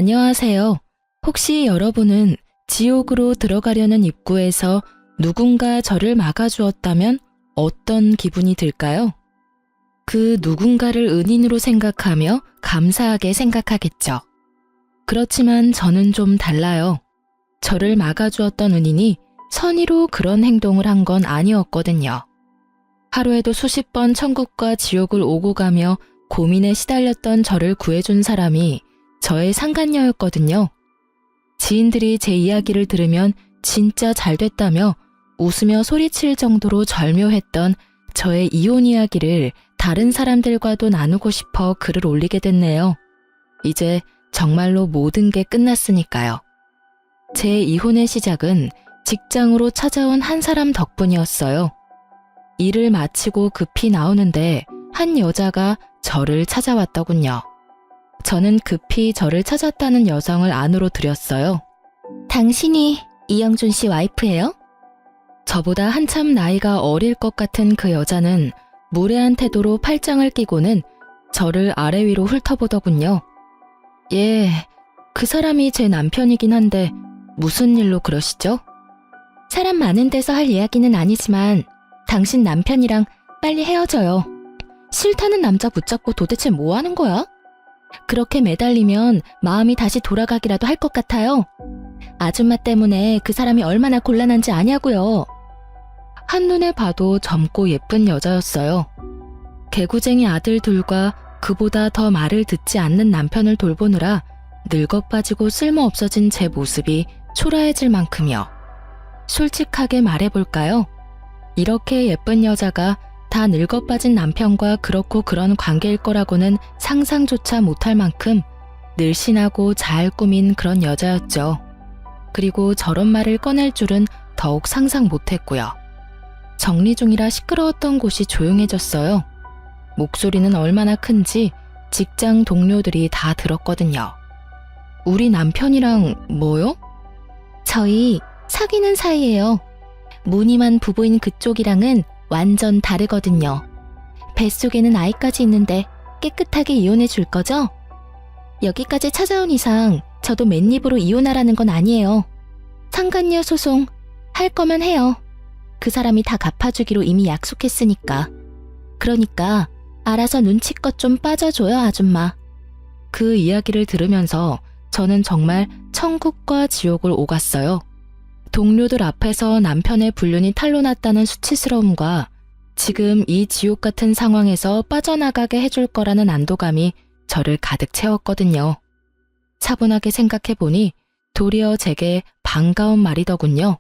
안녕하세요. 혹시 여러분은 지옥으로 들어가려는 입구에서 누군가 저를 막아주었다면 어떤 기분이 들까요? 그 누군가를 은인으로 생각하며 감사하게 생각하겠죠. 그렇지만 저는 좀 달라요. 저를 막아주었던 은인이 선의로 그런 행동을 한 건 아니었거든요. 하루에도 수십 번 천국과 지옥을 오고 가며 고민에 시달렸던 저를 구해준 사람이 저의 상간녀였거든요. 지인들이 제 이야기를 들으면 진짜 잘 됐다며 웃으며 소리칠 정도로 절묘했던 저의 이혼 이야기를 다른 사람들과도 나누고 싶어 글을 올리게 됐네요. 이제 정말로 모든 게 끝났으니까요. 제 이혼의 시작은 직장으로 찾아온 한 사람 덕분이었어요. 일을 마치고 급히 나오는데 한 여자가 저를 찾아왔더군요. 저는 급히 저를 찾았다는 여성을 안으로 들였어요. 당신이 이영준 씨 와이프예요? 저보다 한참 나이가 어릴 것 같은 그 여자는 무례한 태도로 팔짱을 끼고는 저를 아래 위로 훑어보더군요. 예, 그 사람이 제 남편이긴 한데 무슨 일로 그러시죠? 사람 많은 데서 할 이야기는 아니지만 당신 남편이랑 빨리 헤어져요. 싫다는 남자 붙잡고 도대체 뭐 하는 거야? 그렇게 매달리면 마음이 다시 돌아가기라도 할 것 같아요. 아줌마 때문에 그 사람이 얼마나 곤란한지 아냐고요. 한눈에 봐도 젊고 예쁜 여자였어요. 개구쟁이 아들 둘과 그보다 더 말을 듣지 않는 남편을 돌보느라 늙어 빠지고 쓸모없어진 제 모습이 초라해질 만큼이요. 솔직하게 말해볼까요? 이렇게 예쁜 여자가 다 늙어 빠진 남편과 그렇고 그런 관계일 거라고는 상상조차 못할 만큼 늘씬하고 잘 꾸민 그런 여자였죠. 그리고 저런 말을 꺼낼 줄은 더욱 상상 못했고요. 정리 중이라 시끄러웠던 곳이 조용해졌어요. 목소리는 얼마나 큰지 직장 동료들이 다 들었거든요. 우리 남편이랑 뭐요? 저희 사귀는 사이예요. 무늬만 부부인 그쪽이랑은 완전 다르거든요. 뱃속에는 아이까지 있는데 깨끗하게 이혼해 줄 거죠? 여기까지 찾아온 이상 저도 맨입으로 이혼하라는 건 아니에요. 상간녀 소송 할 거면 해요. 그 사람이 다 갚아주기로 이미 약속했으니까. 그러니까 알아서 눈치껏 좀 빠져줘요, 아줌마. 그 이야기를 들으면서 저는 정말 천국과 지옥을 오갔어요. 동료들 앞에서 남편의 불륜이 탄로났다는 수치스러움과 지금 이 지옥 같은 상황에서 빠져나가게 해줄 거라는 안도감이 저를 가득 채웠거든요. 차분하게 생각해보니 도리어 제게 반가운 말이더군요.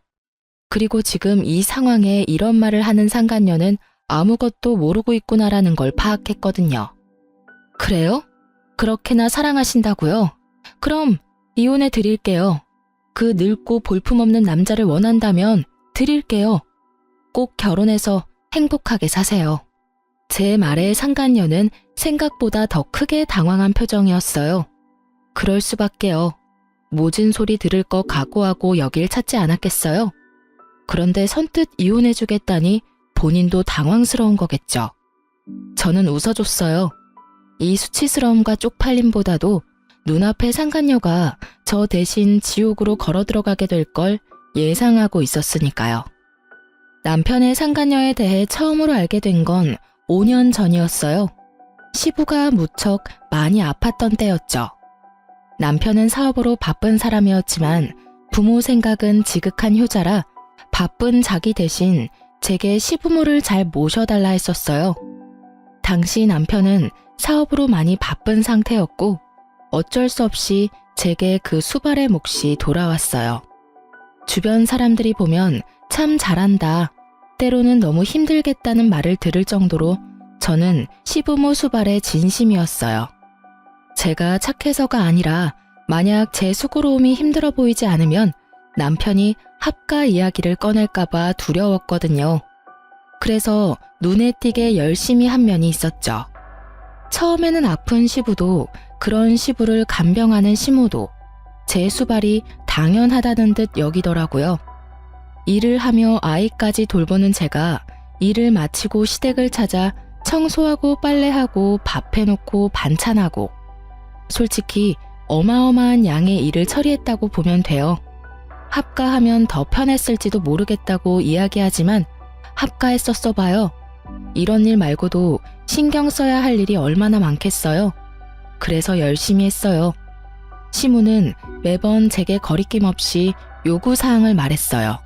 그리고 지금 이 상황에 이런 말을 하는 상간녀는 아무것도 모르고 있구나라는 걸 파악했거든요. 그래요? 그렇게나 사랑하신다고요? 그럼 이혼해 드릴게요. 그 늙고 볼품없는 남자를 원한다면 드릴게요. 꼭 결혼해서 행복하게 사세요. 제 말에 상간녀는 생각보다 더 크게 당황한 표정이었어요. 그럴 수밖에요. 모진 소리 들을 거 각오하고 여길 찾지 않았겠어요? 그런데 선뜻 이혼해주겠다니 본인도 당황스러운 거겠죠. 저는 웃어줬어요. 이 수치스러움과 쪽팔림보다도 눈앞에 상간녀가 저 대신 지옥으로 걸어 들어가게 될 걸 예상하고 있었으니까요. 남편의 상간녀에 대해 처음으로 알게 된 건 5년 전이었어요. 시부가 무척 많이 아팠던 때였죠. 남편은 사업으로 바쁜 사람이었지만 부모 생각은 지극한 효자라 바쁜 자기 대신 제게 시부모를 잘 모셔달라 했었어요. 당시 남편은 사업으로 많이 바쁜 상태였고 어쩔 수 없이 제게 그 수발의 몫이 돌아왔어요. 주변 사람들이 보면 참 잘한다, 때로는 너무 힘들겠다는 말을 들을 정도로 저는 시부모 수발의 진심이었어요. 제가 착해서가 아니라 만약 제 수고로움이 힘들어 보이지 않으면 남편이 합가 이야기를 꺼낼까봐 두려웠거든요. 그래서 눈에 띄게 열심히 한 면이 있었죠. 처음에는 아픈 시부도 그런 시부를 간병하는 시모도 제 수발이 당연하다는 듯 여기더라고요. 일을 하며 아이까지 돌보는 제가 일을 마치고 시댁을 찾아 청소하고 빨래하고 밥 해놓고 반찬하고 솔직히 어마어마한 양의 일을 처리했다고 보면 돼요. 합가하면 더 편했을지도 모르겠다고 이야기하지만 합가했었어 봐요. 이런 일 말고도 신경 써야 할 일이 얼마나 많겠어요. 그래서 열심히 했어요. 시무는 매번 제게 거리낌 없이 요구사항을 말했어요.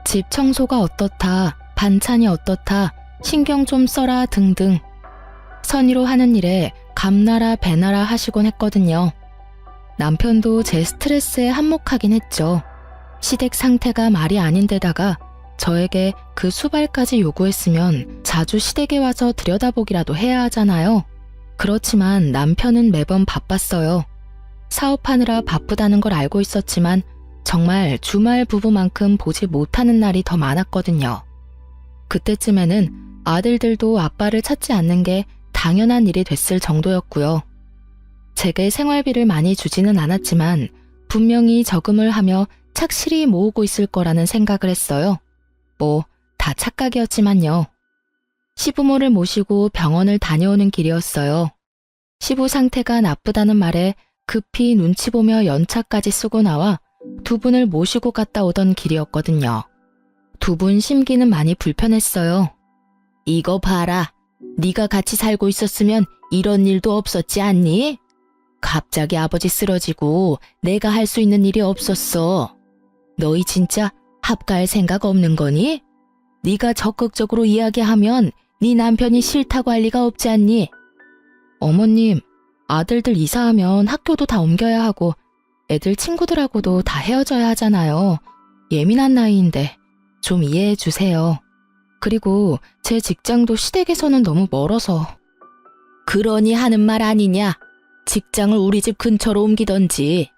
집 청소가 어떻다, 반찬이 어떻다, 신경 좀 써라 등등. 선의로 하는 일에 감나라 배나라 하시곤 했거든요. 남편도 제 스트레스에 한몫하긴 했죠. 시댁 상태가 말이 아닌데다가 저에게 그 수발까지 요구했으면 자주 시댁에 와서 들여다보기라도 해야 하잖아요. 그렇지만 남편은 매번 바빴어요. 사업하느라 바쁘다는 걸 알고 있었지만 정말 주말 부부만큼 보지 못하는 날이 더 많았거든요. 그때쯤에는 아들들도 아빠를 찾지 않는 게 당연한 일이 됐을 정도였고요. 제게 생활비를 많이 주지는 않았지만 분명히 저금을 하며 착실히 모으고 있을 거라는 생각을 했어요. 뭐 다 착각이었지만요. 시부모를 모시고 병원을 다녀오는 길이었어요. 시부 상태가 나쁘다는 말에 급히 눈치 보며 연차까지 쓰고 나와 두 분을 모시고 갔다 오던 길이었거든요. 두 분 심기는 많이 불편했어요. 이거 봐라. 네가 같이 살고 있었으면 이런 일도 없었지 않니? 갑자기 아버지 쓰러지고 내가 할 수 있는 일이 없었어. 너희 진짜 합가할 생각 없는 거니? 네가 적극적으로 이야기하면 네 남편이 싫다고 할 리가 없지 않니? 어머님, 아들들 이사하면 학교도 다 옮겨야 하고 애들 친구들하고도 다 헤어져야 하잖아요. 예민한 나이인데 좀 이해해 주세요. 그리고 제 직장도 시댁에서는 너무 멀어서. 그러니 하는 말 아니냐? 직장을 우리 집 근처로 옮기던지.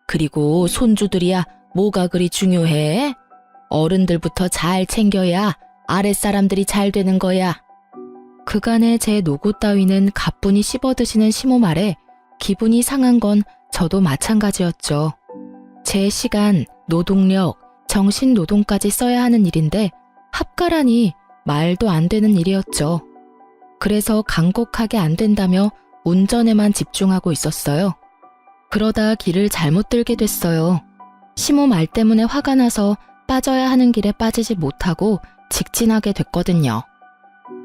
그리고 손주들이야 뭐가 그리 중요해? 어른들부터 잘 챙겨야 아랫사람들이 잘 되는 거야. 그간의 제 노고 따위는 가뿐히 씹어드시는 시모 말에 기분이 상한 건 저도 마찬가지였죠. 제 시간, 노동력, 정신노동까지 써야 하는 일인데 합가라니 말도 안 되는 일이었죠. 그래서 간곡하게 안 된다며 운전에만 집중하고 있었어요. 그러다 길을 잘못 들게 됐어요. 시모 말 때문에 화가 나서 빠져야 하는 길에 빠지지 못하고 직진하게 됐거든요.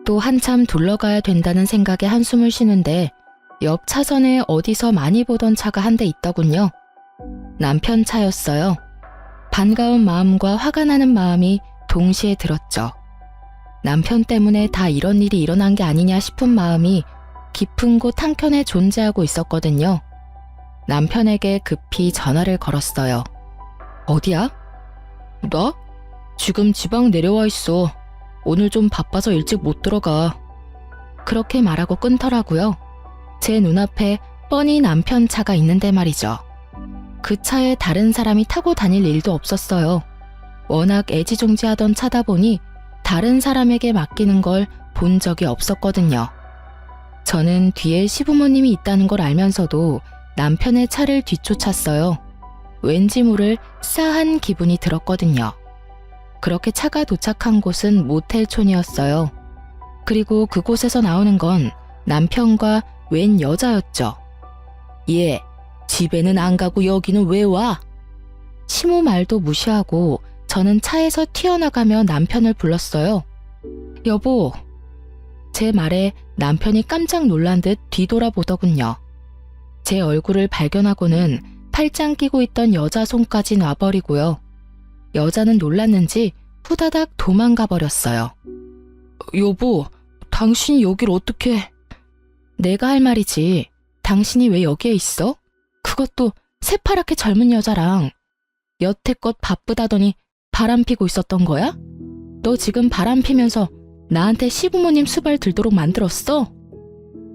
또 한참 둘러가야 된다는 생각에 한숨을 쉬는데 옆 차선에 어디서 많이 보던 차가 한 대 있더군요. 남편 차였어요. 반가운 마음과 화가 나는 마음이 동시에 들었죠. 남편 때문에 다 이런 일이 일어난 게 아니냐 싶은 마음이 깊은 곳 한켠에 존재하고 있었거든요. 남편에게 급히 전화를 걸었어요. 어디야? 나? 지금 지방 내려와 있어. 오늘 좀 바빠서 일찍 못 들어가. 그렇게 말하고 끊더라고요. 제 눈앞에 뻔히 남편 차가 있는데 말이죠. 그 차에 다른 사람이 타고 다닐 일도 없었어요. 워낙 애지중지하던 차다 보니 다른 사람에게 맡기는 걸 본 적이 없었거든요. 저는 뒤에 시부모님이 있다는 걸 알면서도 남편의 차를 뒤쫓았어요. 왠지 모를 싸한 기분이 들었거든요. 그렇게 차가 도착한 곳은 모텔촌이었어요. 그리고 그곳에서 나오는 건 남편과 웬 여자였죠. 얘, 집에는 안 가고 여기는 왜 와? 시모 말도 무시하고 저는 차에서 튀어나가며 남편을 불렀어요. 여보. 제 말에 남편이 깜짝 놀란 듯 뒤돌아보더군요. 제 얼굴을 발견하고는 팔짱 끼고 있던 여자 손까지 놔버리고요. 여자는 놀랐는지 후다닥 도망가 버렸어요. 여보, 당신이 여길 어떻게... 내가 할 말이지. 당신이 왜 여기에 있어? 그것도 새파랗게 젊은 여자랑. 여태껏 바쁘다더니 바람 피고 있었던 거야? 너 지금 바람 피면서 나한테 시부모님 수발 들도록 만들었어?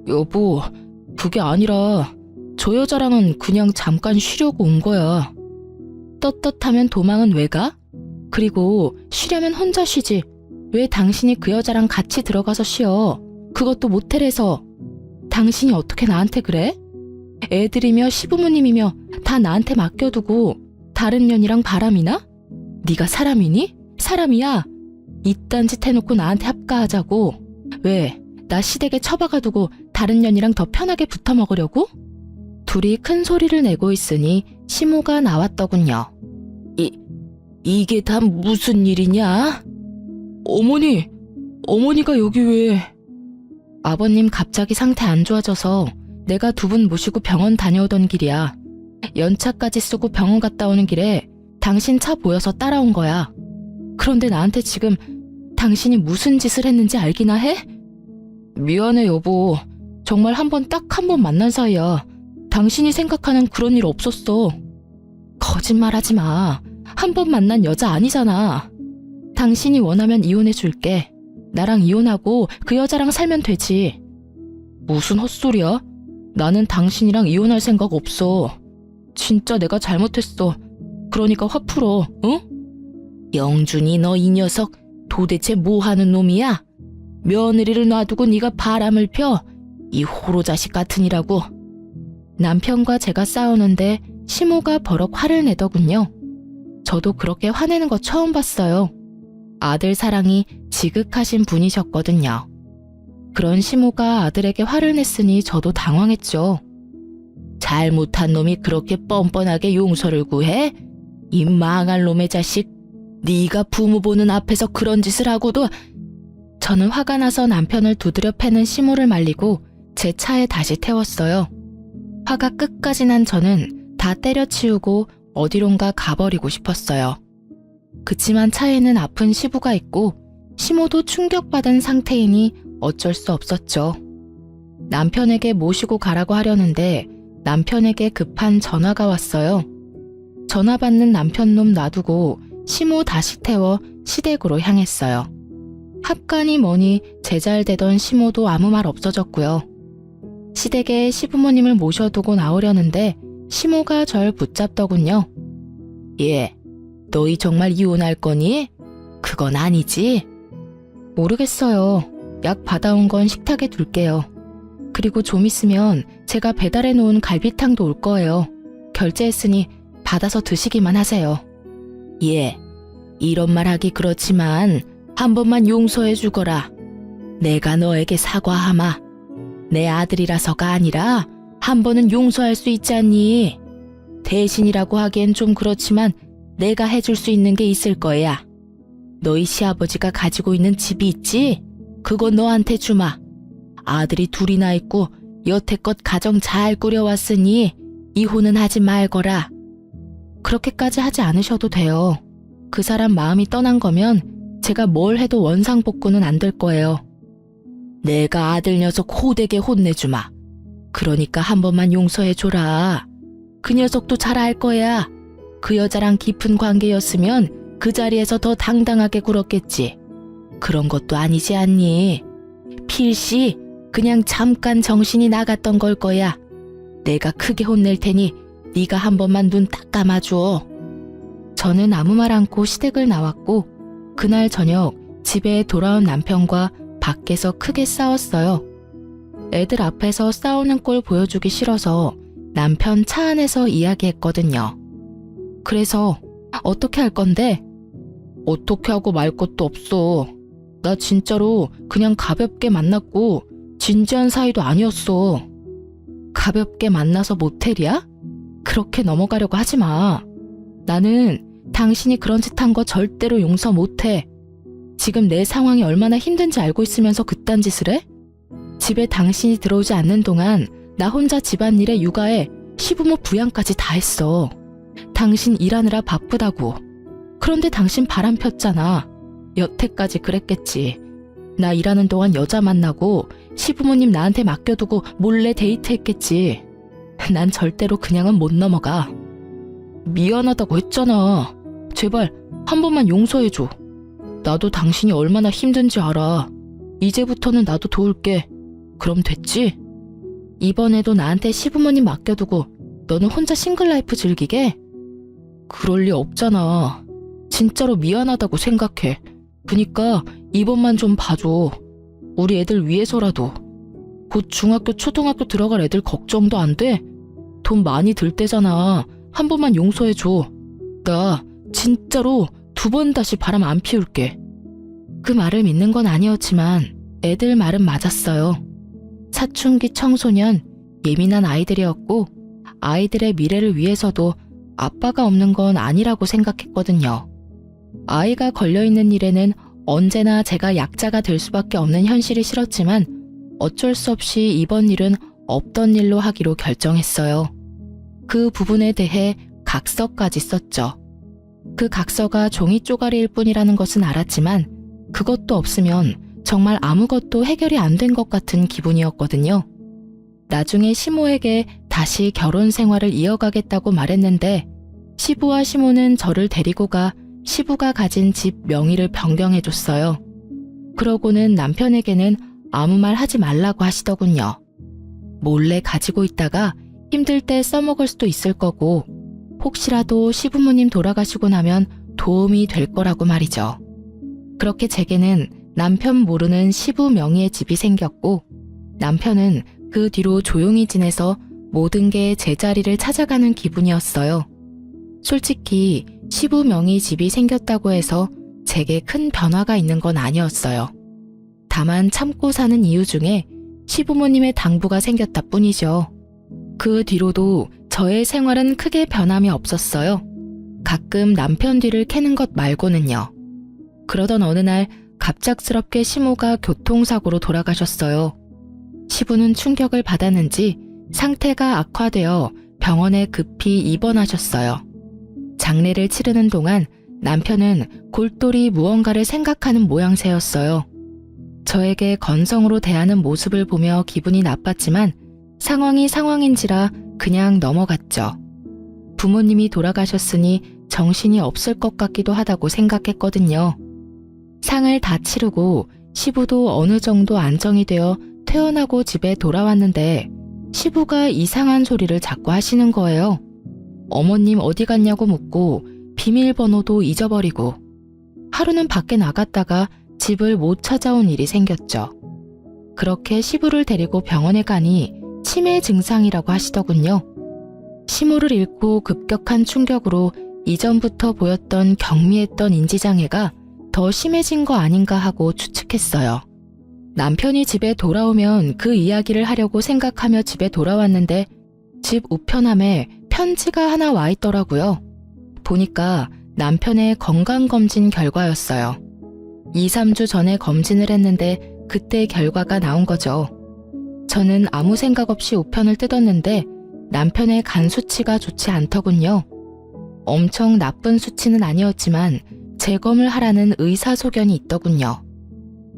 여보, 그게 아니라 저 여자랑은 그냥 잠깐 쉬려고 온 거야. 떳떳하면 도망은 왜 가? 그리고 쉬려면 혼자 쉬지. 왜 당신이 그 여자랑 같이 들어가서 쉬어? 그것도 모텔에서. 당신이 어떻게 나한테 그래? 애들이며 시부모님이며 다 나한테 맡겨두고 다른 년이랑 바람이나? 네가 사람이니? 사람이야. 이딴 짓 해놓고 나한테 합가하자고. 왜? 나 시댁에 처박아두고 다른 년이랑 더 편하게 붙어먹으려고? 둘이 큰 소리를 내고 있으니 시모가 나왔더군요. 이게 다 무슨 일이냐? 어머니가 여기 왜? 아버님 갑자기 상태 안 좋아져서 내가 두 분 모시고 병원 다녀오던 길이야. 연차까지 쓰고 병원 갔다 오는 길에 당신 차 보여서 따라온 거야. 그런데 나한테 지금 당신이 무슨 짓을 했는지 알기나 해? 미안해 여보. 정말 딱 한 번 만난 사이야. 당신이 생각하는 그런 일 없었어. 거짓말하지 마. 한 번 만난 여자 아니잖아. 당신이 원하면 이혼해 줄게. 나랑 이혼하고 그 여자랑 살면 되지. 무슨 헛소리야? 나는 당신이랑 이혼할 생각 없어. 진짜 내가 잘못했어. 그러니까 화 풀어, 응? 영준이 너 이 녀석 도대체 뭐 하는 놈이야? 며느리를 놔두고 네가 바람을 펴? 이 호로 자식 같으니라고. 남편과 제가 싸우는데 시모가 버럭 화를 내더군요. 저도 그렇게 화내는 거 처음 봤어요. 아들 사랑이 지극하신 분이셨거든요. 그런 시모가 아들에게 화를 냈으니 저도 당황했죠. 잘못한 놈이 그렇게 뻔뻔하게 용서를 구해? 이 망할 놈의 자식. 네가 부모 보는 앞에서 그런 짓을 하고도. 저는 화가 나서 남편을 두드려 패는 시모를 말리고 제 차에 다시 태웠어요. 화가 끝까지 난 저는 다 때려치우고 어디론가 가버리고 싶었어요. 그치만 차에는 아픈 시부가 있고 시모도 충격받은 상태이니 어쩔 수 없었죠. 남편에게 모시고 가라고 하려는데 남편에게 급한 전화가 왔어요. 전화 받는 남편놈 놔두고 시모 다시 태워 시댁으로 향했어요. 합간이 뭐니 제잘되던 시모도 아무 말 없어졌고요. 시댁에 시부모님을 모셔두고 나오려는데 시모가 절 붙잡더군요. 예, 너희 정말 이혼할 거니? 그건 아니지? 모르겠어요. 약 받아온 건 식탁에 둘게요. 그리고 좀 있으면 제가 배달해 놓은 갈비탕도 올 거예요. 결제했으니 받아서 드시기만 하세요. 예, 이런 말 하기 그렇지만 한 번만 용서해 주거라. 내가 너에게 사과하마. 내 아들이라서가 아니라 한 번은 용서할 수 있지 않니? 대신이라고 하기엔 좀 그렇지만 내가 해줄 수 있는 게 있을 거야. 너희 시아버지가 가지고 있는 집이 있지? 그거 너한테 주마. 아들이 둘이나 있고 여태껏 가정 잘 꾸려왔으니 이혼은 하지 말거라. 그렇게까지 하지 않으셔도 돼요. 그 사람 마음이 떠난 거면 제가 뭘 해도 원상복구는 안 될 거예요. 내가 아들 녀석 호되게 혼내주마. 그러니까 한 번만 용서해줘라. 그 녀석도 잘 알 거야. 그 여자랑 깊은 관계였으면 그 자리에서 더 당당하게 굴었겠지. 그런 것도 아니지 않니? 필시 그냥 잠깐 정신이 나갔던 걸 거야. 내가 크게 혼낼 테니 네가 한 번만 눈 딱 감아줘. 저는 아무 말 않고 시댁을 나왔고 그날 저녁 집에 돌아온 남편과 밖에서 크게 싸웠어요. 애들 앞에서 싸우는 꼴 보여주기 싫어서 남편 차 안에서 이야기했거든요. 그래서 어떻게 할 건데? 어떻게 하고 말 것도 없어. 나 진짜로 그냥 가볍게 만났고 진지한 사이도 아니었어. 가볍게 만나서 모텔이야? 그렇게 넘어가려고 하지 마. 나는 당신이 그런 짓 한 거 절대로 용서 못해. 지금 내 상황이 얼마나 힘든지 알고 있으면서 그딴 짓을 해? 집에 당신이 들어오지 않는 동안 나 혼자 집안일에 육아에 시부모 부양까지 다 했어. 당신 일하느라 바쁘다고. 그런데 당신 바람 폈잖아. 여태까지 그랬겠지. 나 일하는 동안 여자 만나고 시부모님 나한테 맡겨두고 몰래 데이트했겠지. 난 절대로 그냥은 못 넘어가. 미안하다고 했잖아. 제발 한 번만 용서해줘. 나도 당신이 얼마나 힘든지 알아. 이제부터는 나도 도울게. 그럼 됐지? 이번에도 나한테 시부모님 맡겨두고 너는 혼자 싱글라이프 즐기게? 그럴 리 없잖아. 진짜로 미안하다고 생각해. 그니까 이번만 좀 봐줘. 우리 애들 위해서라도. 곧 중학교, 초등학교 들어갈 애들 걱정도 안 돼? 돈 많이 들 때잖아. 한 번만 용서해줘. 나 진짜로 2번 다시 바람 안 피울게. 그 말을 믿는 건 아니었지만 애들 말은 맞았어요. 사춘기 청소년, 예민한 아이들이었고 아이들의 미래를 위해서도 아빠가 없는 건 아니라고 생각했거든요. 아이가 걸려있는 일에는 언제나 제가 약자가 될 수밖에 없는 현실이 싫었지만 어쩔 수 없이 이번 일은 없던 일로 하기로 결정했어요. 그 부분에 대해 각서까지 썼죠. 그 각서가 종이 쪼가리일 뿐이라는 것은 알았지만 그것도 없으면 정말 아무것도 해결이 안 된 것 같은 기분이었거든요. 나중에 시모에게 다시 결혼 생활을 이어가겠다고 말했는데 시부와 시모는 저를 데리고 가 시부가 가진 집 명의를 변경해줬어요. 그러고는 남편에게는 아무 말 하지 말라고 하시더군요. 몰래 가지고 있다가 힘들 때 써먹을 수도 있을 거고 혹시라도 시부모님 돌아가시고 나면 도움이 될 거라고 말이죠. 그렇게 제게는 남편 모르는 시부 명의의 집이 생겼고 남편은 그 뒤로 조용히 지내서 모든 게 제자리를 찾아가는 기분이었어요. 솔직히 시부 명의 집이 생겼다고 해서 제게 큰 변화가 있는 건 아니었어요. 다만 참고 사는 이유 중에 시부모님의 당부가 생겼다 뿐이죠. 그 뒤로도 저의 생활은 크게 변함이 없었어요. 가끔 남편 뒤를 캐는 것 말고는요. 그러던 어느 날 갑작스럽게 시모가 교통사고로 돌아가셨어요. 시부는 충격을 받았는지 상태가 악화되어 병원에 급히 입원하셨어요. 장례를 치르는 동안 남편은 골똘히 무언가를 생각하는 모양새였어요. 저에게 건성으로 대하는 모습을 보며 기분이 나빴지만 상황이 상황인지라 그냥 넘어갔죠. 부모님이 돌아가셨으니 정신이 없을 것 같기도 하다고 생각했거든요. 상을 다 치르고 시부도 어느 정도 안정이 되어 퇴원하고 집에 돌아왔는데 시부가 이상한 소리를 자꾸 하시는 거예요. 어머님 어디 갔냐고 묻고 비밀번호도 잊어버리고 하루는 밖에 나갔다가 집을 못 찾아온 일이 생겼죠. 그렇게 시부를 데리고 병원에 가니 치매 증상이라고 하시더군요. 시모를 잃고 급격한 충격으로 이전부터 보였던 경미했던 인지장애가 더 심해진 거 아닌가 하고 추측했어요. 남편이 집에 돌아오면 그 이야기를 하려고 생각하며 집에 돌아왔는데 집 우편함에 편지가 하나 와 있더라고요. 보니까 남편의 건강검진 결과였어요. 2, 3주 전에 검진을 했는데 그때 결과가 나온 거죠. 저는 아무 생각 없이 우편을 뜯었는데 남편의 간 수치가 좋지 않더군요. 엄청 나쁜 수치는 아니었지만 재검을 하라는 의사소견이 있더군요.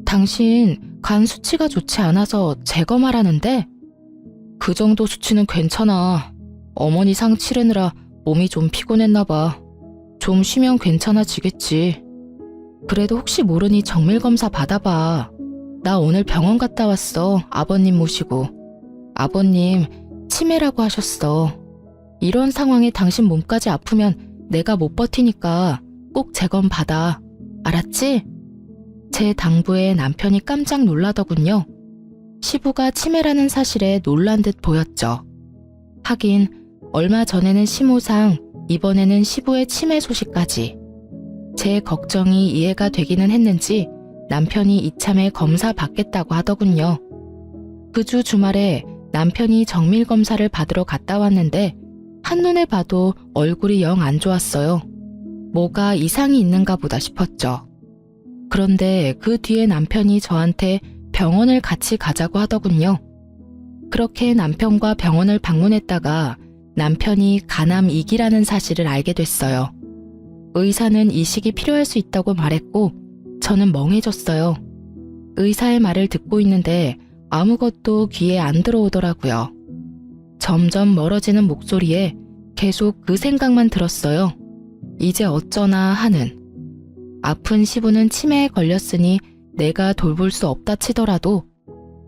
당신 간 수치가 좋지 않아서 재검하라는데? 그 정도 수치는 괜찮아. 어머니 상 치르느라 몸이 좀 피곤했나 봐. 좀 쉬면 괜찮아지겠지. 그래도 혹시 모르니 정밀검사 받아봐. 나 오늘 병원 갔다 왔어. 아버님 모시고. 아버님 치매라고 하셨어. 이런 상황에 당신 몸까지 아프면 내가 못 버티니까 꼭 재검 받아. 알았지? 제 당부에 남편이 깜짝 놀라더군요. 시부가 치매라는 사실에 놀란 듯 보였죠. 하긴 얼마 전에는 시모상, 이번에는 시부의 치매 소식까지. 제 걱정이 이해가 되기는 했는지 남편이 이참에 검사 받겠다고 하더군요. 그 주 주말에 남편이 정밀검사를 받으러 갔다 왔는데 한눈에 봐도 얼굴이 영 안 좋았어요. 뭐가 이상이 있는가 보다 싶었죠. 그런데 그 뒤에 남편이 저한테 병원을 같이 가자고 하더군요. 그렇게 남편과 병원을 방문했다가 남편이 간암 2기라는 사실을 알게 됐어요. 의사는 이식이 필요할 수 있다고 말했고 저는 멍해졌어요. 의사의 말을 듣고 있는데 아무것도 귀에 안 들어오더라고요. 점점 멀어지는 목소리에 계속 그 생각만 들었어요. 이제 어쩌나 하는. 아픈 시부는 치매에 걸렸으니 내가 돌볼 수 없다 치더라도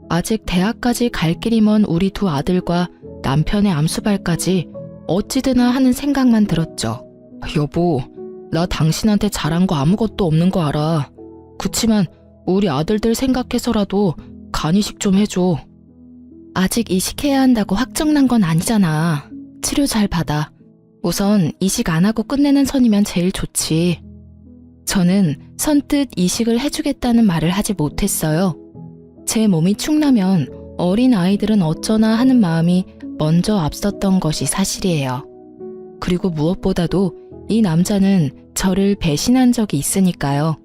아직 대학까지 갈 길이 먼 우리 두 아들과 남편의 암수발까지 어찌드나 하는 생각만 들었죠. 여보, 나 당신한테 잘한 거 아무것도 없는 거 알아. 그치만 우리 아들들 생각해서라도 간이식 좀 해줘. 아직 이식해야 한다고 확정난 건 아니잖아. 치료 잘 받아. 우선 이식 안 하고 끝내는 선이면 제일 좋지. 저는 선뜻 이식을 해주겠다는 말을 하지 못했어요. 제 몸이 축나면 어린 아이들은 어쩌나 하는 마음이 먼저 앞섰던 것이 사실이에요. 그리고 무엇보다도 이 남자는 저를 배신한 적이 있으니까요.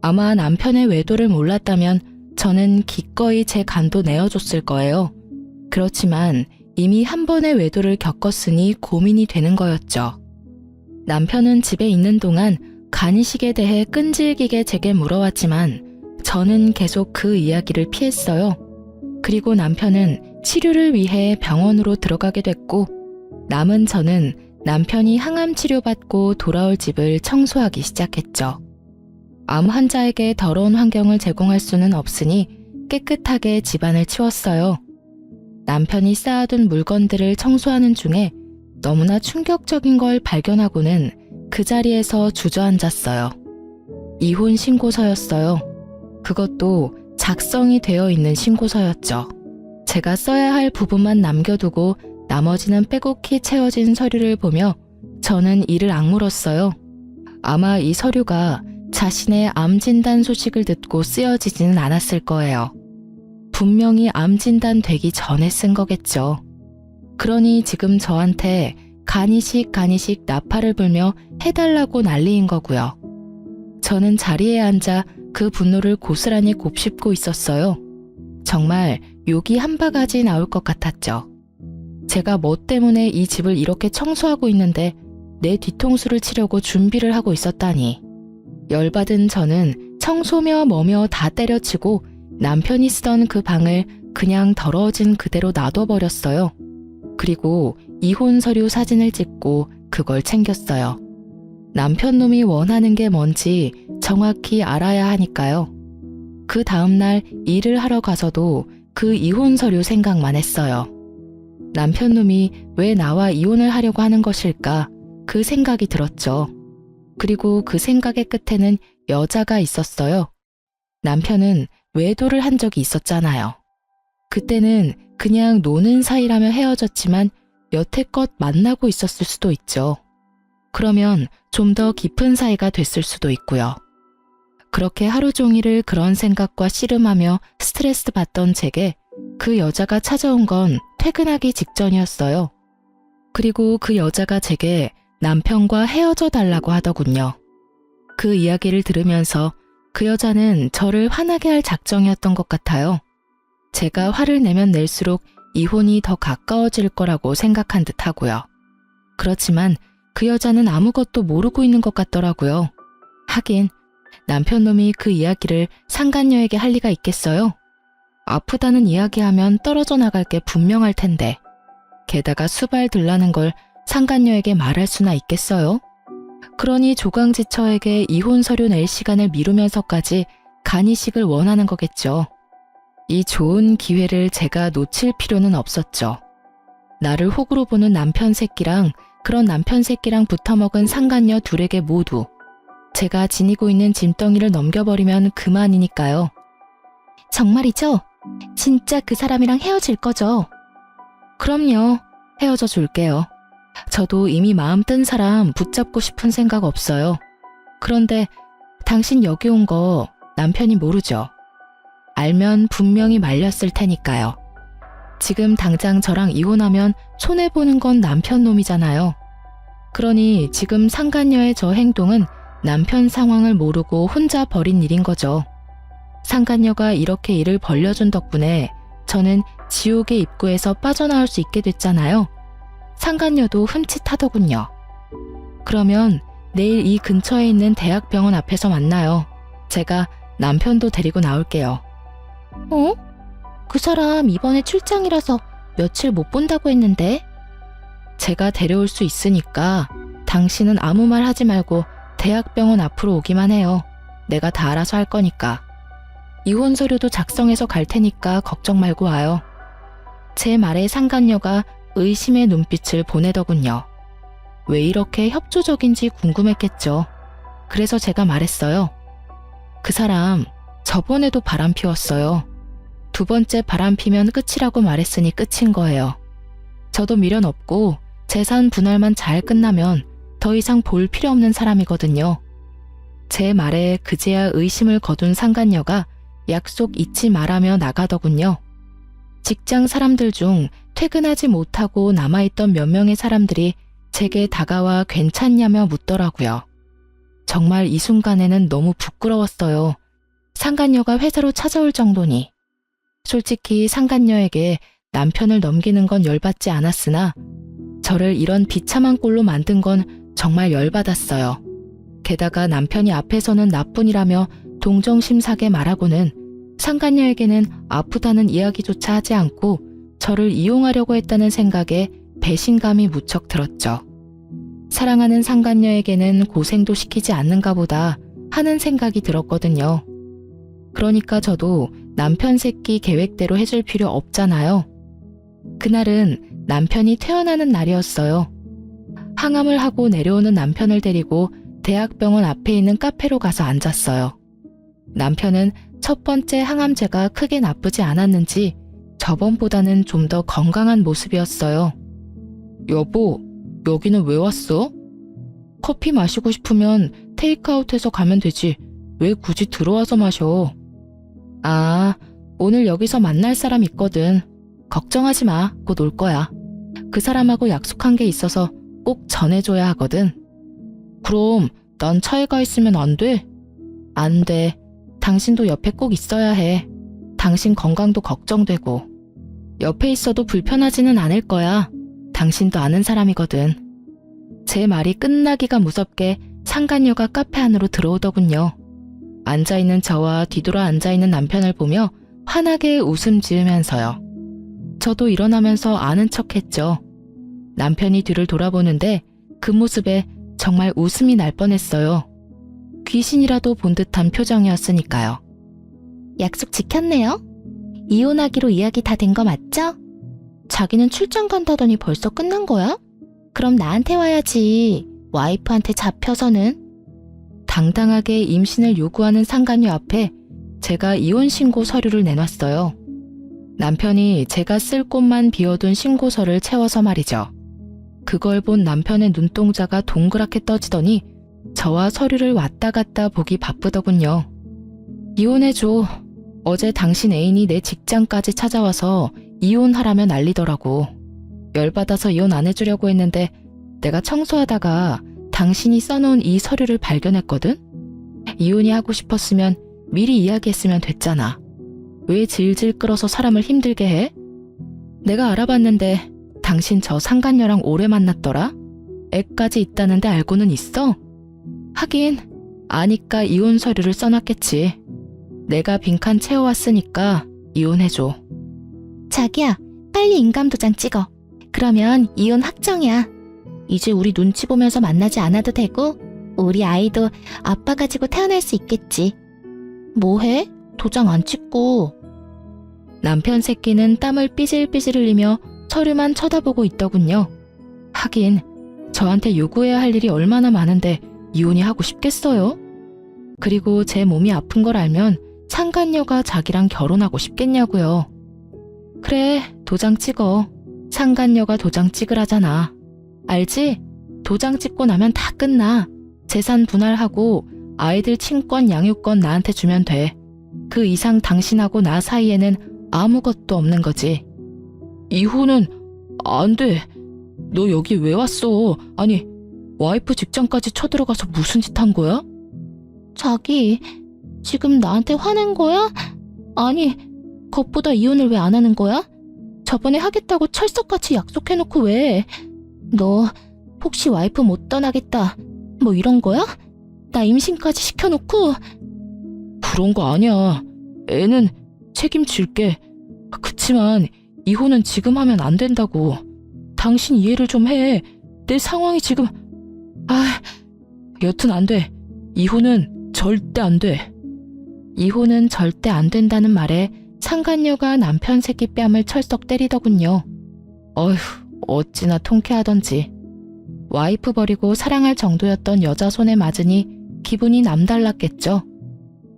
아마 남편의 외도를 몰랐다면 저는 기꺼이 제 간도 내어줬을 거예요. 그렇지만 이미 한 번의 외도를 겪었으니 고민이 되는 거였죠. 남편은 집에 있는 동안 간이식에 대해 끈질기게 제게 물어왔지만 저는 계속 그 이야기를 피했어요. 그리고 남편은 치료를 위해 병원으로 들어가게 됐고 남은 저는 남편이 항암 치료받고 돌아올 집을 청소하기 시작했죠. 암 환자에게 더러운 환경을 제공할 수는 없으니 깨끗하게 집안을 치웠어요. 남편이 쌓아둔 물건들을 청소하는 중에 너무나 충격적인 걸 발견하고는 그 자리에서 주저앉았어요. 이혼 신고서였어요. 그것도 작성이 되어 있는 신고서였죠. 제가 써야 할 부분만 남겨두고 나머지는 빼곡히 채워진 서류를 보며 저는 이를 악물었어요. 아마 이 서류가 자신의 암 진단 소식을 듣고 쓰여지지는 않았을 거예요. 분명히 암 진단 되기 전에 쓴 거겠죠. 그러니 지금 저한테 간이식 나팔을 불며 해달라고 난리인 거고요. 저는 자리에 앉아 그 분노를 고스란히 곱씹고 있었어요. 정말 욕이 한 바가지 나올 것 같았죠. 제가 뭐 때문에 이 집을 이렇게 청소하고 있는데 내 뒤통수를 치려고 준비를 하고 있었다니. 열받은 저는 청소며 뭐며 다 때려치고 남편이 쓰던 그 방을 그냥 더러워진 그대로 놔둬버렸어요. 그리고 이혼 서류 사진을 찍고 그걸 챙겼어요. 남편 놈이 원하는 게 뭔지 정확히 알아야 하니까요. 그 다음날 일을 하러 가서도 그 이혼 서류 생각만 했어요. 남편 놈이 왜 나와 이혼을 하려고 하는 것일까 그 생각이 들었죠. 그리고 그 생각의 끝에는 여자가 있었어요. 남편은 외도를 한 적이 있었잖아요. 그때는 그냥 노는 사이라며 헤어졌지만 여태껏 만나고 있었을 수도 있죠. 그러면 좀 더 깊은 사이가 됐을 수도 있고요. 그렇게 하루 종일을 그런 생각과 씨름하며 스트레스 받던 제게 그 여자가 찾아온 건 퇴근하기 직전이었어요. 그리고 그 여자가 제게 남편과 헤어져 달라고 하더군요. 그 이야기를 들으면서 그 여자는 저를 화나게 할 작정이었던 것 같아요. 제가 화를 내면 낼수록 이혼이 더 가까워질 거라고 생각한 듯 하고요. 그렇지만 그 여자는 아무것도 모르고 있는 것 같더라고요. 하긴 남편 놈이 그 이야기를 상간녀에게 할 리가 있겠어요? 아프다는 이야기하면 떨어져 나갈 게 분명할 텐데 게다가 수발 들라는 걸 상간녀에게 말할 수나 있겠어요? 그러니 조강지처에게 이혼 서류 낼 시간을 미루면서까지 간이식을 원하는 거겠죠. 이 좋은 기회를 제가 놓칠 필요는 없었죠. 나를 호구로 보는 남편 새끼랑 그런 남편 새끼랑 붙어먹은 상간녀 둘에게 모두 제가 지니고 있는 짐덩이를 넘겨버리면 그만이니까요. 정말이죠? 진짜 그 사람이랑 헤어질 거죠? 그럼요. 헤어져 줄게요. 저도 이미 마음 뜬 사람 붙잡고 싶은 생각 없어요. 그런데 당신 여기 온 거 남편이 모르죠? 알면 분명히 말렸을 테니까요. 지금 당장 저랑 이혼하면 손해보는 건 남편 놈이잖아요. 그러니 지금 상간녀의 저 행동은 남편 상황을 모르고 혼자 벌인 일인 거죠. 상간녀가 이렇게 일을 벌려준 덕분에 저는 지옥의 입구에서 빠져나올 수 있게 됐잖아요. 상간녀도 흠칫하더군요. 그러면 내일 이 근처에 있는 대학병원 앞에서 만나요. 제가 남편도 데리고 나올게요. 어? 그 사람 이번에 출장이라서 며칠 못 본다고 했는데? 제가 데려올 수 있으니까 당신은 아무 말 하지 말고 대학병원 앞으로 오기만 해요. 내가 다 알아서 할 거니까. 이혼 서류도 작성해서 갈 테니까 걱정 말고 와요. 제 말에 상간녀가 의심의 눈빛을 보내더군요. 왜 이렇게 협조적인지 궁금했겠죠. 그래서 제가 말했어요. 그 사람 저번에도 바람 피웠어요. 두 번째 바람 피면 끝이라고 말했으니 끝인 거예요. 저도 미련 없고 재산 분할만 잘 끝나면 더 이상 볼 필요 없는 사람이거든요. 제 말에 그제야 의심을 거둔 상간녀가 약속 잊지 말라며 나가더군요. 직장 사람들 중 퇴근하지 못하고 남아있던 몇 명의 사람들이 제게 다가와 괜찮냐며 묻더라고요. 정말 이 순간에는 너무 부끄러웠어요. 상간녀가 회사로 찾아올 정도니. 솔직히 상간녀에게 남편을 넘기는 건 열받지 않았으나 저를 이런 비참한 꼴로 만든 건 정말 열받았어요. 게다가 남편이 앞에서는 나뿐이라며 동정심사게 말하고는 상간녀에게는 아프다는 이야기조차 하지 않고 저를 이용하려고 했다는 생각에 배신감이 무척 들었죠. 사랑하는 상간녀에게는 고생도 시키지 않는가 보다 하는 생각이 들었거든요. 그러니까 저도 남편 새끼 계획대로 해줄 필요 없잖아요. 그날은 남편이 퇴원하는 날이었어요. 항암을 하고 내려오는 남편을 데리고 대학병원 앞에 있는 카페로 가서 앉았어요. 남편은 첫 번째 항암제가 크게 나쁘지 않았는지 저번보다는 좀 더 건강한 모습이었어요. 여보, 여기는 왜 왔어? 커피 마시고 싶으면 테이크아웃해서 가면 되지. 왜 굳이 들어와서 마셔? 아, 오늘 여기서 만날 사람 있거든. 걱정하지 마. 곧 올 거야. 그 사람하고 약속한 게 있어서 꼭 전해줘야 하거든. 그럼 난 차에 가 있으면 안 돼? 안 돼. 당신도 옆에 꼭 있어야 해. 당신 건강도 걱정되고. 옆에 있어도 불편하지는 않을 거야. 당신도 아는 사람이거든. 제 말이 끝나기가 무섭게 상간녀가 카페 안으로 들어오더군요. 앉아있는 저와 뒤돌아 앉아있는 남편을 보며 환하게 웃음 지으면서요. 저도 일어나면서 아는 척했죠. 남편이 뒤를 돌아보는데 그 모습에 정말 웃음이 날 뻔했어요. 귀신이라도 본 듯한 표정이었으니까요. 약속 지켰네요. 이혼하기로 이야기 다 된 거 맞죠? 자기는 출장 간다더니 벌써 끝난 거야? 그럼 나한테 와야지. 와이프한테 잡혀서는. 당당하게 임신을 요구하는 상간녀 앞에 제가 이혼 신고 서류를 내놨어요. 남편이 제가 쓸 곳만 비워둔 신고서를 채워서 말이죠. 그걸 본 남편의 눈동자가 동그랗게 떠지더니 저와 서류를 왔다 갔다 보기 바쁘더군요. 이혼해줘. 어제 당신 애인이 내 직장까지 찾아와서 이혼하라며 난리더라고. 열받아서 이혼 안 해주려고 했는데 내가 청소하다가 당신이 써놓은 이 서류를 발견했거든? 이혼이 하고 싶었으면 미리 이야기했으면 됐잖아. 왜 질질 끌어서 사람을 힘들게 해? 내가 알아봤는데 당신 저 상간녀랑 오래 만났더라? 애까지 있다는데 알고는 있어? 하긴 아니까 이혼 서류를 써놨겠지. 내가 빈칸 채워왔으니까 이혼해줘. 자기야, 빨리 인감도장 찍어. 그러면 이혼 확정이야. 이제 우리 눈치 보면서 만나지 않아도 되고 우리 아이도 아빠 가지고 태어날 수 있겠지. 뭐해? 도장 안 찍고. 남편 새끼는 땀을 삐질삐질 흘리며 서류만 쳐다보고 있더군요. 하긴 저한테 요구해야 할 일이 얼마나 많은데 이혼이 하고 싶겠어요? 그리고 제 몸이 아픈 걸 알면 상간녀가 자기랑 결혼하고 싶겠냐고요. 그래, 도장 찍어. 상간녀가 도장 찍으라잖아. 알지? 도장 찍고 나면 다 끝나. 재산 분할하고 아이들 친권 양육권 나한테 주면 돼. 그 이상 당신하고 나 사이에는 아무것도 없는 거지. 이혼은 안 돼. 너 여기 왜 왔어? 아니, 와이프 직장까지 쳐들어가서 무슨 짓 한 거야? 자기, 지금 나한테 화낸 거야? 아니, 그것보다 이혼을 왜 안 하는 거야? 저번에 하겠다고 철석같이 약속해놓고 왜? 너 혹시 와이프 못 떠나겠다 뭐 이런 거야? 나 임신까지 시켜놓고. 그런 거 아니야. 애는 책임질게. 그치만 이혼은 지금 하면 안 된다고. 당신 이해를 좀 해. 내 상황이 지금... 여튼 안 돼. 이혼은 절대 안 돼. 이혼은 절대 안 된다는 말에 상간녀가 남편 새끼 뺨을 철썩 때리더군요. 어휴, 어찌나 통쾌하던지. 와이프 버리고 사랑할 정도였던 여자 손에 맞으니 기분이 남달랐겠죠.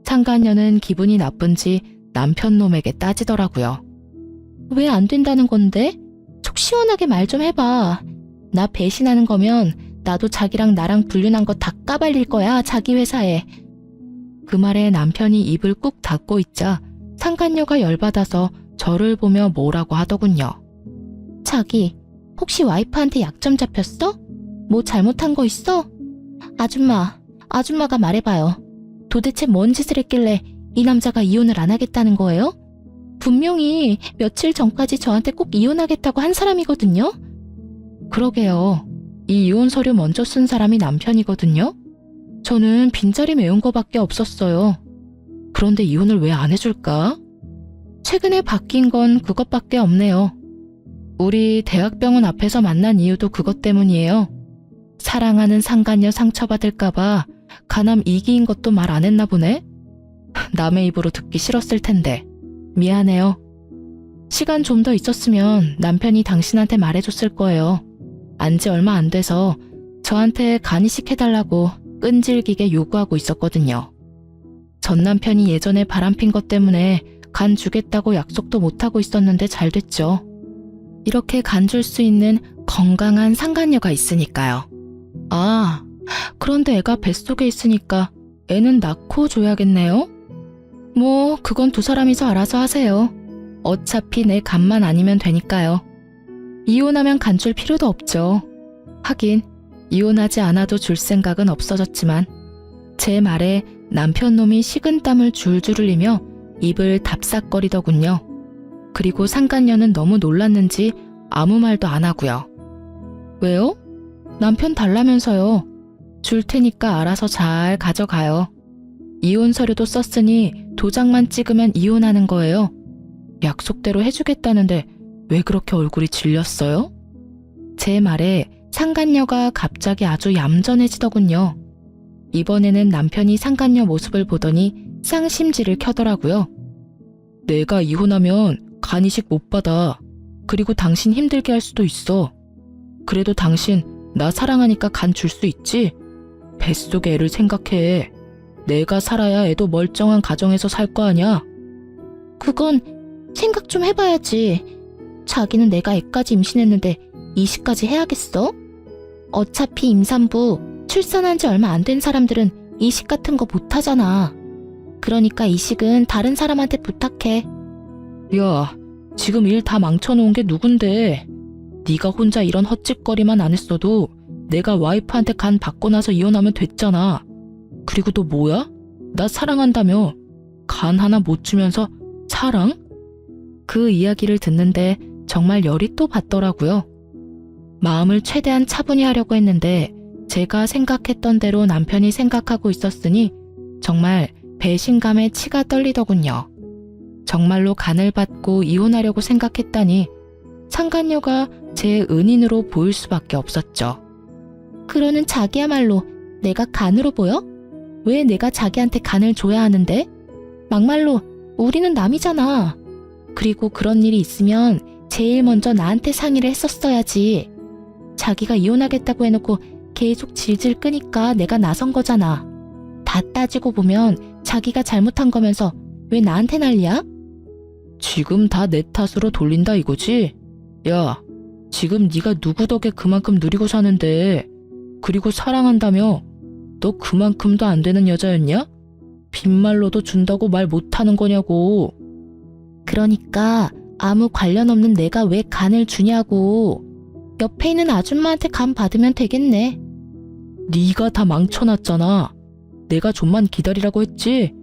상간녀는 기분이 나쁜지 남편 놈에게 따지더라고요. 왜 안 된다는 건데? 속 시원하게 말 좀 해봐. 나 배신하는 거면 나도 자기랑 나랑 불륜한 거 다 까발릴 거야, 자기 회사에. 그 말에 남편이 입을 꾹 닫고 있자 상간녀가 열받아서 저를 보며 뭐라고 하더군요. 자기, 혹시 와이프한테 약점 잡혔어? 뭐 잘못한 거 있어? 아줌마가 말해봐요. 도대체 뭔 짓을 했길래 이 남자가 이혼을 안 하겠다는 거예요? 분명히 며칠 전까지 저한테 꼭 이혼하겠다고 한 사람이거든요? 그러게요. 이 이혼 서류 먼저 쓴 사람이 남편이거든요. 저는 빈자리 메운 거밖에 없었어요. 그런데 이혼을 왜 안 해줄까? 최근에 바뀐 건 그것밖에 없네요. 우리 대학병원 앞에서 만난 이유도 그것 때문이에요. 사랑하는 상간녀 상처받을까봐 가남 이기인 것도 말 안 했나 보네? 남의 입으로 듣기 싫었을 텐데. 미안해요. 시간 좀 더 있었으면 남편이 당신한테 말해줬을 거예요. 안지 얼마 안 돼서 저한테 간 이식해달라고 끈질기게 요구하고 있었거든요. 전 남편이 예전에 바람핀 것 때문에 간 주겠다고 약속도 못하고 있었는데 잘 됐죠. 이렇게 간 줄 수 있는 건강한 상간녀가 있으니까요. 아, 그런데 애가 뱃속에 있으니까 애는 낳고 줘야겠네요? 뭐 그건 두 사람이서 알아서 하세요. 어차피 내 간만 아니면 되니까요. 이혼하면 간 줄 필요도 없죠. 하긴 이혼하지 않아도 줄 생각은 없어졌지만 제 말에 남편 놈이 식은땀을 줄줄 흘리며 입을 답싹거리더군요. 그리고 상간녀는 너무 놀랐는지 아무 말도 안 하고요. 왜요? 남편 달라면서요. 줄 테니까 알아서 잘 가져가요. 이혼 서류도 썼으니 도장만 찍으면 이혼하는 거예요. 약속대로 해주겠다는데 왜 그렇게 얼굴이 질렸어요? 제 말에 상간녀가 갑자기 아주 얌전해지더군요. 이번에는 남편이 상간녀 모습을 보더니 쌍심지를 켜더라고요. 내가 이혼하면 간 이식 못 받아. 그리고 당신 힘들게 할 수도 있어. 그래도 당신 나 사랑하니까 간 줄 수 있지? 뱃속의 애를 생각해. 내가 살아야 애도 멀쩡한 가정에서 살 거 아냐? 그건 생각 좀 해봐야지. 자기는 내가 애까지 임신했는데 이식까지 해야겠어? 어차피 임산부, 출산한 지 얼마 안 된 사람들은 이식 같은 거 못하잖아. 그러니까 이식은 다른 사람한테 부탁해. 야, 지금 일 다 망쳐놓은 게 누군데? 네가 혼자 이런 헛짓거리만 안 했어도 내가 와이프한테 간 받고 나서 이혼하면 됐잖아. 그리고 또 뭐야? 나 사랑한다며. 간 하나 못 주면서 사랑? 그 이야기를 듣는데 정말 열이 또 받더라고요. 마음을 최대한 차분히 하려고 했는데 제가 생각했던 대로 남편이 생각하고 있었으니 정말 배신감에 치가 떨리더군요. 정말로 간을 받고 이혼하려고 생각했다니 상간녀가 제 은인으로 보일 수밖에 없었죠. 그러는 자기야말로 내가 간으로 보여? 왜 내가 자기한테 간을 줘야 하는데? 막말로 우리는 남이잖아. 그리고 그런 일이 있으면 제일 먼저 나한테 상의를 했었어야지. 자기가 이혼하겠다고 해놓고 계속 질질 끄니까 내가 나선 거잖아. 다 따지고 보면 자기가 잘못한 거면서 왜 나한테 난리야? 지금 다 내 탓으로 돌린다 이거지? 야, 지금 네가 누구 덕에 그만큼 누리고 사는데 그리고 사랑한다며 너 그만큼도 안 되는 여자였냐? 빈말로도 준다고 말 못하는 거냐고. 그러니까 아무 관련 없는 내가 왜 간을 주냐고. 옆에 있는 아줌마한테 간 받으면 되겠네. 네가 다 망쳐놨잖아. 내가 좀만 기다리라고 했지.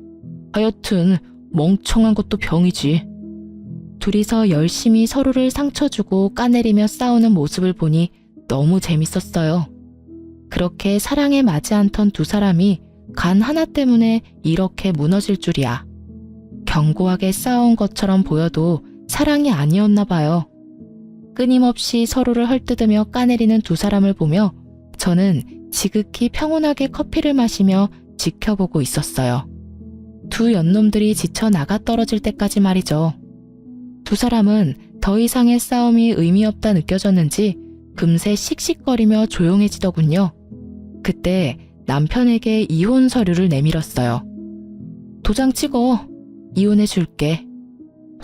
하여튼 멍청한 것도 병이지. 둘이서 열심히 서로를 상처주고 까내리며 싸우는 모습을 보니 너무 재밌었어요. 그렇게 사랑에 맞지 않던 두 사람이 간 하나 때문에 이렇게 무너질 줄이야. 견고하게 싸운 것처럼 보여도 사랑이 아니었나 봐요. 끊임없이 서로를 헐뜯으며 까내리는 두 사람을 보며 저는 지극히 평온하게 커피를 마시며 지켜보고 있었어요. 두 연놈들이 지쳐 나가 떨어질 때까지 말이죠. 두 사람은 더 이상의 싸움이 의미 없다 느껴졌는지 금세 씩씩거리며 조용해지더군요. 그때 남편에게 이혼 서류를 내밀었어요. 도장 찍어. 이혼해 줄게.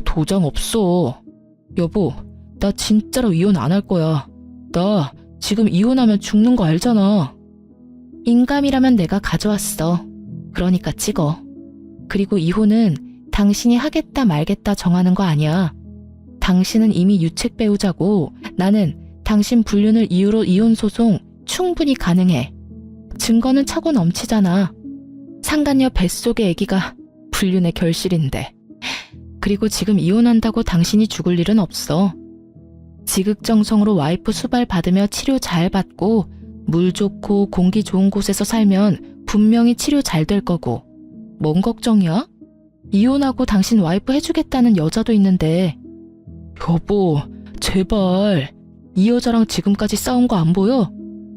도장 없어. 여보, 나 진짜로 이혼 안 할 거야. 나 지금 이혼하면 죽는 거 알잖아. 인감이라면 내가 가져왔어. 그러니까 찍어. 그리고 이혼은 당신이 하겠다 말겠다 정하는 거 아니야. 당신은 이미 유책 배우자고 나는 당신 불륜을 이유로 이혼 소송 충분히 가능해. 증거는 차고 넘치잖아. 상간녀 뱃속의 아기가 불륜의 결실인데. 그리고 지금 이혼한다고 당신이 죽을 일은 없어. 지극정성으로 와이프 수발 받으며 치료 잘 받고 물 좋고 공기 좋은 곳에서 살면 분명히 치료 잘 될 거고. 뭔 걱정이야? 이혼하고 당신 와이프 해주겠다는 여자도 있는데. 여보, 제발. 이 여자랑 지금까지 싸운 거 안 보여?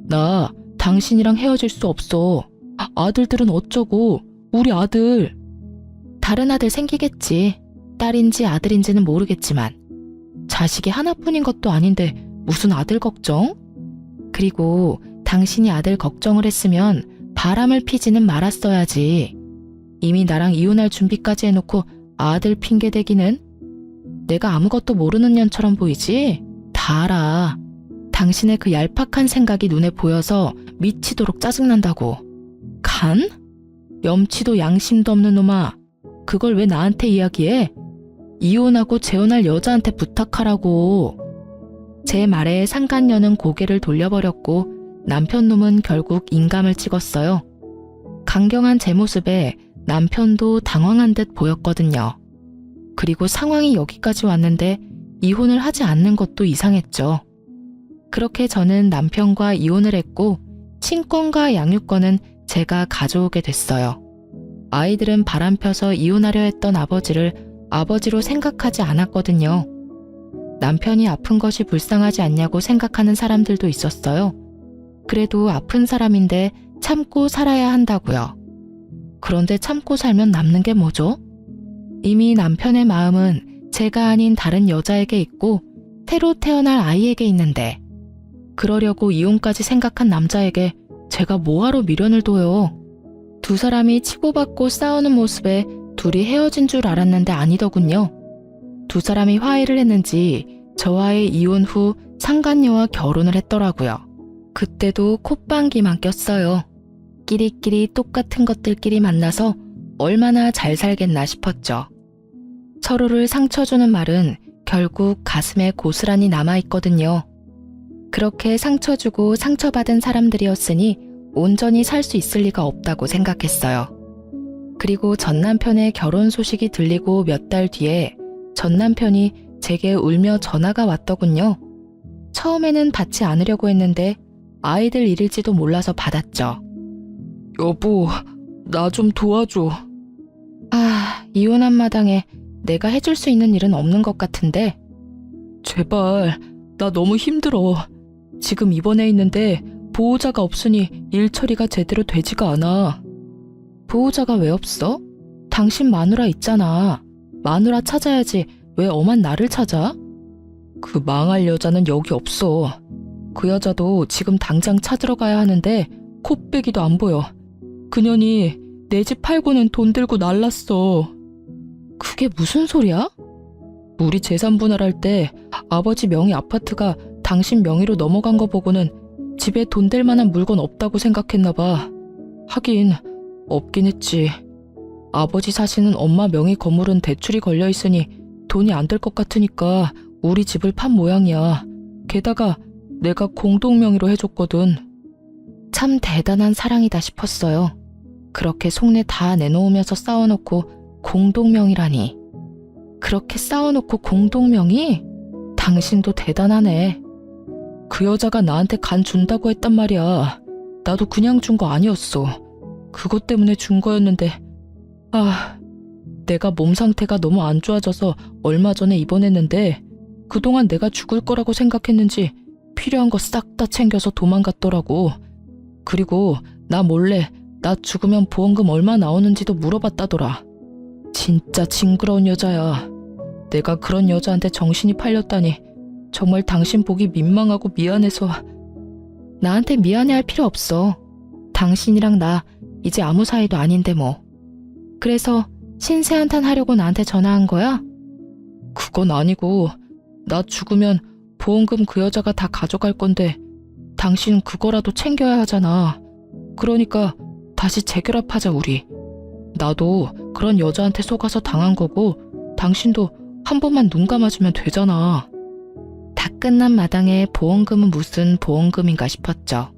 나 당신이랑 헤어질 수 없어. 아들들은 어쩌고. 우리 아들. 다른 아들 생기겠지. 딸인지 아들인지는 모르겠지만. 자식이 하나뿐인 것도 아닌데 무슨 아들 걱정? 그리고 당신이 아들 걱정을 했으면 바람을 피지는 말았어야지. 이미 나랑 이혼할 준비까지 해놓고 아들 핑계 대기는? 내가 아무것도 모르는 년처럼 보이지? 다 알아. 당신의 그 얄팍한 생각이 눈에 보여서 미치도록 짜증난다고. 간? 염치도 양심도 없는 놈아. 그걸 왜 나한테 이야기해? 이혼하고 재혼할 여자한테 부탁하라고. 제 말에 상간녀는 고개를 돌려버렸고 남편 놈은 결국 인감을 찍었어요. 강경한 제 모습에 남편도 당황한 듯 보였거든요. 그리고 상황이 여기까지 왔는데 이혼을 하지 않는 것도 이상했죠. 그렇게 저는 남편과 이혼을 했고 친권과 양육권은 제가 가져오게 됐어요. 아이들은 바람 펴서 이혼하려 했던 아버지를 아버지로 생각하지 않았거든요. 남편이 아픈 것이 불쌍하지 않냐고 생각하는 사람들도 있었어요. 그래도 아픈 사람인데 참고 살아야 한다고요. 그런데 참고 살면 남는 게 뭐죠? 이미 남편의 마음은 제가 아닌 다른 여자에게 있고 새로 태어날 아이에게 있는데 그러려고 이혼까지 생각한 남자에게 제가 뭐하러 미련을 둬요. 두 사람이 치고받고 싸우는 모습에 둘이 헤어진 줄 알았는데 아니더군요. 두 사람이 화해를 했는지 저와의 이혼 후 상간녀와 결혼을 했더라고요. 그때도 콧방귀만 꼈어요. 끼리끼리 똑같은 것들끼리 만나서 얼마나 잘 살겠나 싶었죠. 서로를 상처 주는 말은 결국 가슴에 고스란히 남아있거든요. 그렇게 상처 주고 상처받은 사람들이었으니 온전히 살 수 있을 리가 없다고 생각했어요. 그리고 전 남편의 결혼 소식이 들리고 몇 달 뒤에 전 남편이 제게 울며 전화가 왔더군요. 처음에는 받지 않으려고 했는데 아이들 일일지도 몰라서 받았죠. 여보, 나 좀 도와줘. 이혼한 마당에 내가 해줄 수 있는 일은 없는 것 같은데. 제발, 나 너무 힘들어. 지금 입원해 있는데 보호자가 없으니 일 처리가 제대로 되지가 않아. 보호자가 왜 없어? 당신 마누라 있잖아. 마누라 찾아야지 왜 엄한 나를 찾아? 그 망할 여자는 여기 없어. 그 여자도 지금 당장 찾으러 가야 하는데 코빼기도 안 보여. 그년이 내 집 팔고는 돈 들고 날랐어. 그게 무슨 소리야? 우리 재산 분할할 때 아버지 명의 아파트가 당신 명의로 넘어간 거 보고는 집에 돈 될 만한 물건 없다고 생각했나 봐. 하긴 없긴 했지. 아버지 사시는 엄마 명의 건물은 대출이 걸려 있으니 돈이 안 될 것 같으니까 우리 집을 판 모양이야. 게다가 내가 공동 명의로 해줬거든. 참 대단한 사랑이다 싶었어요. 그렇게 속내 다 내놓으면서 싸워놓고 공동명의라니. 그렇게 싸워놓고 공동명의? 당신도 대단하네. 그 여자가 나한테 간 준다고 했단 말이야. 나도 그냥 준 거 아니었어. 그것 때문에 준 거였는데 내가 몸 상태가 너무 안 좋아져서 얼마 전에 입원했는데 그동안 내가 죽을 거라고 생각했는지 필요한 거 싹 다 챙겨서 도망갔더라고. 그리고 나 몰래 나 죽으면 보험금 얼마 나오는지도 물어봤다더라. 진짜 징그러운 여자야. 내가 그런 여자한테 정신이 팔렸다니 정말 당신 보기 민망하고 미안해서. 나한테 미안해할 필요 없어. 당신이랑 나 이제 아무 사이도 아닌데 뭐. 그래서 신세한탄 하려고 나한테 전화한 거야? 그건 아니고 나 죽으면 보험금 그 여자가 다 가져갈 건데 당신 그거라도 챙겨야 하잖아. 그러니까 다시 재결합하자 우리. 나도 그런 여자한테 속아서 당한 거고 당신도 한 번만 눈 감아주면 되잖아. 다 끝난 마당에 보험금은 무슨 보험금인가 싶었죠.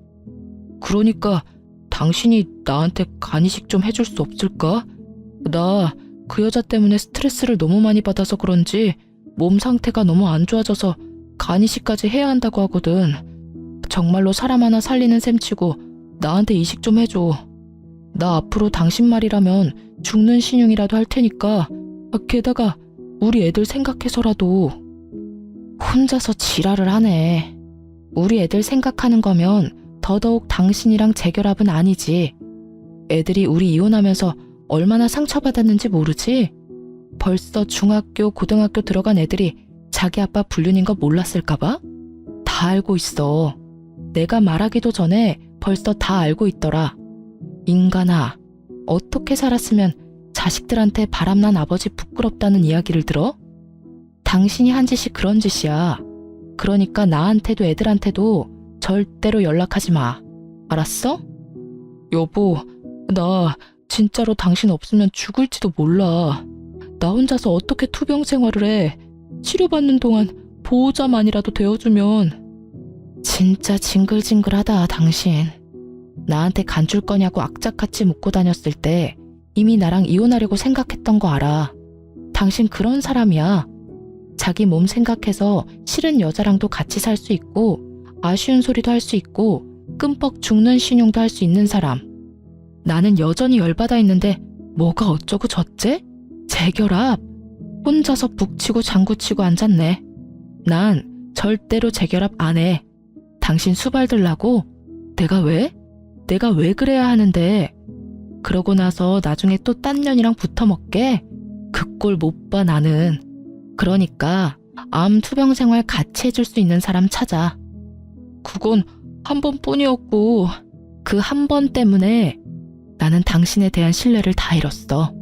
그러니까 당신이 나한테 간이식 좀 해줄 수 없을까? 나 그 여자 때문에 스트레스를 너무 많이 받아서 그런지 몸 상태가 너무 안 좋아져서 간이식까지 해야 한다고 하거든. 정말로 사람 하나 살리는 셈치고 나한테 이식 좀 해줘. 나 앞으로 당신 말이라면 죽는 신용이라도 할 테니까. 게다가 우리 애들 생각해서라도. 혼자서 지랄을 하네. 우리 애들 생각하는 거면 더더욱 당신이랑 재결합은 아니지. 애들이 우리 이혼하면서 얼마나 상처받았는지 모르지? 벌써 중학교, 고등학교 들어간 애들이 자기 아빠 불륜인 거 몰랐을까봐? 다 알고 있어. 내가 말하기도 전에 벌써 다 알고 있더라. 인간아, 어떻게 살았으면 자식들한테 바람난 아버지 부끄럽다는 이야기를 들어? 당신이 한 짓이 그런 짓이야. 그러니까 나한테도 애들한테도 절대로 연락하지 마. 알았어? 여보, 나 진짜로 당신 없으면 죽을지도 몰라. 나 혼자서 어떻게 투병 생활을 해. 치료받는 동안 보호자만이라도 되어주면. 진짜 징글징글하다, 당신. 나한테 간 줄 거냐고 악착같이 묻고 다녔을 때 이미 나랑 이혼하려고 생각했던 거 알아. 당신 그런 사람이야. 자기 몸 생각해서 싫은 여자랑도 같이 살 수 있고 아쉬운 소리도 할 수 있고 끔뻑 죽는 신용도 할 수 있는 사람. 나는 여전히 열받아 있는데 뭐가 어쩌고 저째? 재결합? 혼자서 북치고 장구치고 앉았네. 난 절대로 재결합 안 해. 당신 수발 들라고? 내가 왜? 내가 왜 그래야 하는데? 그러고 나서 나중에 또 딴 년이랑 붙어먹게? 그 꼴 못 봐 나는. 그러니까 암 투병 생활 같이 해줄 수 있는 사람 찾아. 그건 한 번뿐이었고. 그 한 번 때문에 나는 당신에 대한 신뢰를 다 잃었어.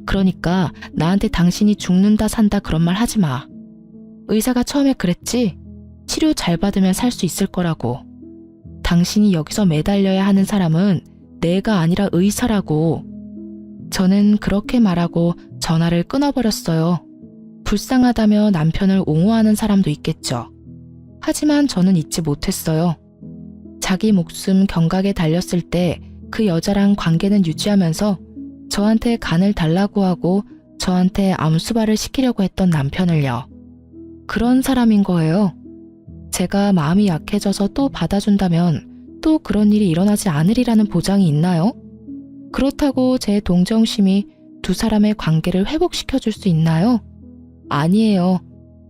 그러니까 나한테 당신이 죽는다 산다 그런 말 하지 마. 의사가 처음에 그랬지? 치료 잘 받으면 살 수 있을 거라고. 당신이 여기서 매달려야 하는 사람은 내가 아니라 의사라고. 저는 그렇게 말하고 전화를 끊어버렸어요. 불쌍하다며 남편을 옹호하는 사람도 있겠죠. 하지만 저는 잊지 못했어요. 자기 목숨 경각에 달렸을 때 그 여자랑 관계는 유지하면서 저한테 간을 달라고 하고 저한테 암수발을 시키려고 했던 남편을요. 그런 사람인 거예요. 제가 마음이 약해져서 또 받아준다면 또 그런 일이 일어나지 않으리라는 보장이 있나요? 그렇다고 제 동정심이 두 사람의 관계를 회복시켜줄 수 있나요? 아니에요.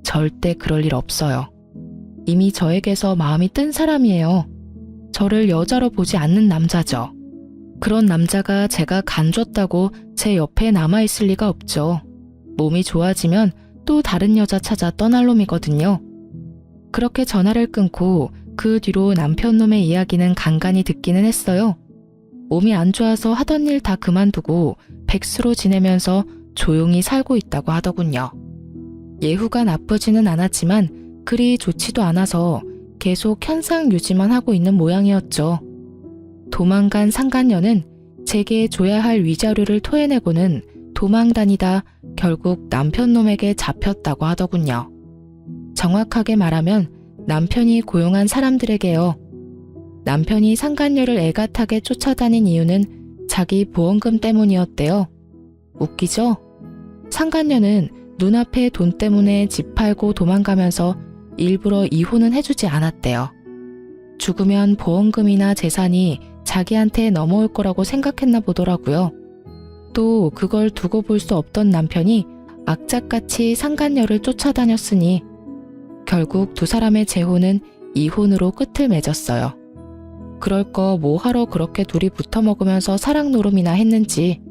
절대 그럴 일 없어요. 이미 저에게서 마음이 뜬 사람이에요. 저를 여자로 보지 않는 남자죠. 그런 남자가 제가 간 줬다고 제 옆에 남아있을 리가 없죠. 몸이 좋아지면 또 다른 여자 찾아 떠날 놈이거든요. 그렇게 전화를 끊고 그 뒤로 남편 놈의 이야기는 간간히 듣기는 했어요. 몸이 안 좋아서 하던 일 다 그만두고 백수로 지내면서 조용히 살고 있다고 하더군요. 예후가 나쁘지는 않았지만 그리 좋지도 않아서 계속 현상 유지만 하고 있는 모양이었죠. 도망간 상간녀는 제게 줘야 할 위자료를 토해내고는 도망다니다 결국 남편 놈에게 잡혔다고 하더군요. 정확하게 말하면 남편이 고용한 사람들에게요. 남편이 상간녀를 애가타게 쫓아다닌 이유는 자기 보험금 때문이었대요. 웃기죠? 상간녀는 눈앞에 돈 때문에 집 팔고 도망가면서 일부러 이혼은 해주지 않았대요. 죽으면 보험금이나 재산이 자기한테 넘어올 거라고 생각했나 보더라고요. 또 그걸 두고 볼 수 없던 남편이 악착같이 상간녀를 쫓아다녔으니 결국 두 사람의 재혼은 이혼으로 끝을 맺었어요. 그럴 거 뭐하러 그렇게 둘이 붙어먹으면서 사랑 노름이나 했는지.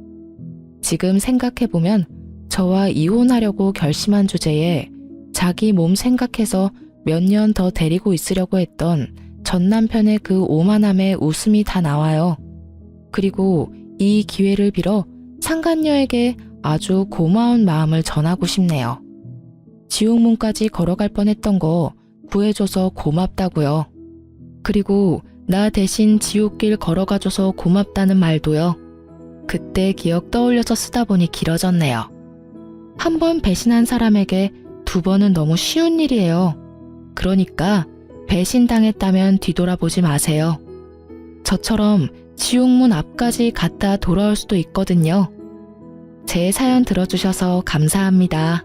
지금 생각해보면 저와 이혼하려고 결심한 주제에 자기 몸 생각해서 몇 년 더 데리고 있으려고 했던 전 남편의 그 오만함에 웃음이 다 나와요. 그리고 이 기회를 빌어 상간녀에게 아주 고마운 마음을 전하고 싶네요. 지옥문까지 걸어갈 뻔했던 거 구해줘서 고맙다고요. 그리고 나 대신 지옥길 걸어가줘서 고맙다는 말도요. 그때 기억 떠올려서 쓰다 보니 길어졌네요. 한 번 배신한 사람에게 두 번은 너무 쉬운 일이에요. 그러니까 배신당했다면 뒤돌아보지 마세요. 저처럼 지옥문 앞까지 갔다 돌아올 수도 있거든요. 제 사연 들어주셔서 감사합니다.